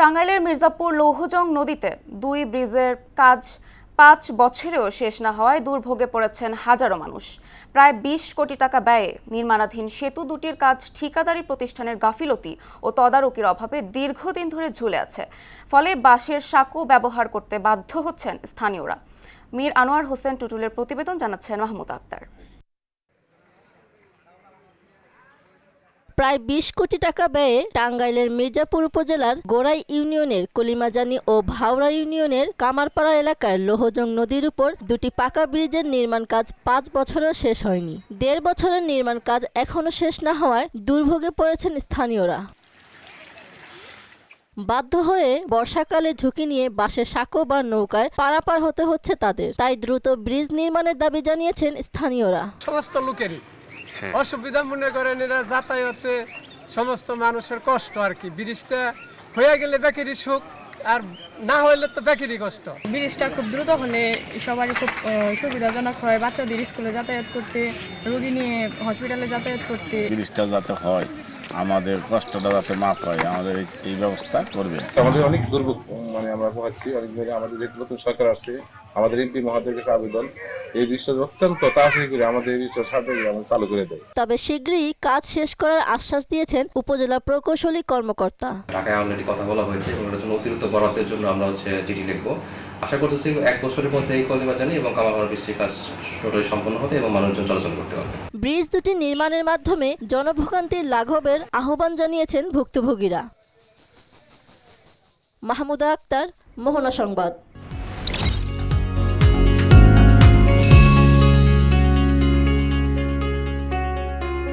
টাঙ্গাইলের মির্জাপুর লৌহজং নদীতে ২ ব্রিজের কাজ ৫ বছরেও শেষ না হওয়ায় দুর্ভোগে পড়েছেন হাজারো মানুষ। প্রায় ২০ কোটি টাকা ব্যয়ে নির্মাণাধীন সেতু দুটির কাজ ঠিকাদারি প্রতিষ্ঠানের গাফিলতি ও তদারকির অভাবে দীর্ঘদিন ধরে ঝুলে আছে। ফলে বাঁশের সাঁকো ব্যবহার করতে বাধ্য হচ্ছেন স্থানীয়রা। মীর আনোয়ার হোসেন টুটুলের প্রতিবেদন জানাচ্ছেন মাহমুদ আক্তার। প্রায় ২০ কোটি টাকা ব্যয়ে টাঙ্গাইলের মির্জাপুর উপজেলার গোড়াই ইউনিয়নের কলিমাজানি ও ভাওরা ইউনিয়নের কামারপাড়া এলাকার লৌহজং নদীর উপর দুটি পাকা ব্রিজের নির্মাণ কাজ ৫ বছরেও শেষ হয়নি। ১.৫ বছরের নির্মাণ কাজ এখনও শেষ না হওয়ায় দুর্ভোগে পড়েছেন স্থানীয়রা। বাধ্য হয়ে বর্ষাকালে ঝুঁকি নিয়ে বাঁশের সাঁকো বা নৌকায় পারাপার হতে হচ্ছে তাদের। তাই দ্রুত ব্রিজ নির্মাণের দাবি জানিয়েছেন স্থানীয়রা। সমস্ত লোকেরই অসুবিধা মনে করেন, এরা যাতায়াতে সমস্ত মানুষের কষ্ট আর কি। ব্রিজটা হয়ে গেলে বেকারি সুখ, আর না হইলে তো বেকারি কষ্ট। ব্রিজটা খুব দ্রুত হলে সবারই খুব সুবিধাজনক হয়, বাচ্চাদের স্কুলে যাতায়াত করতে, রোগী নিয়ে হসপিটালে যাতায়াত করতে। ব্রিজটা যাতে হয়, আমাদের কষ্টটা যাতে মাফ হয়, আমাদের এই ব্যবস্থা করবে। আমাদের অনেক দুর্ভোগ আমরা পোহাচ্ছি অনেক জায়গায়। আমাদের যে নতুন সরকার আসছে, আমাদের এমপি মহোদয়ের কাছে আবেদন, এই বিষয়টা অত্যন্ত তাড়াতাড়ি করে আমাদের এই বিষয় চালু করে দেয়। তবে শীঘ্রই কাজ শেষ করার আশ্বাস দিয়েছেন উপজেলা প্রকৌশলী কর্মকর্তা। ঢাকায় অলরেডি কথা বলা হয়েছে এবং এর জন্য অতিরিক্ত বরাদ্দের জন্য আমরা চিঠি লিখবো। আশা করতেছি ১ বছরের মধ্যে এই কলিমাজানি এবং কামারপাড়া ব্রিজটির কাজ টোটালি সম্পন্ন হবে এবং মানুষজন চলাচল করতে পারবে। ব্রিজ দুটি নির্মাণের মাধ্যমে জনভোগান্তির লাঘবের আহ্বান জানিয়েছেন ভুক্তভোগীরা। মাহমুদা আক্তার, মোহনা সংবাদ।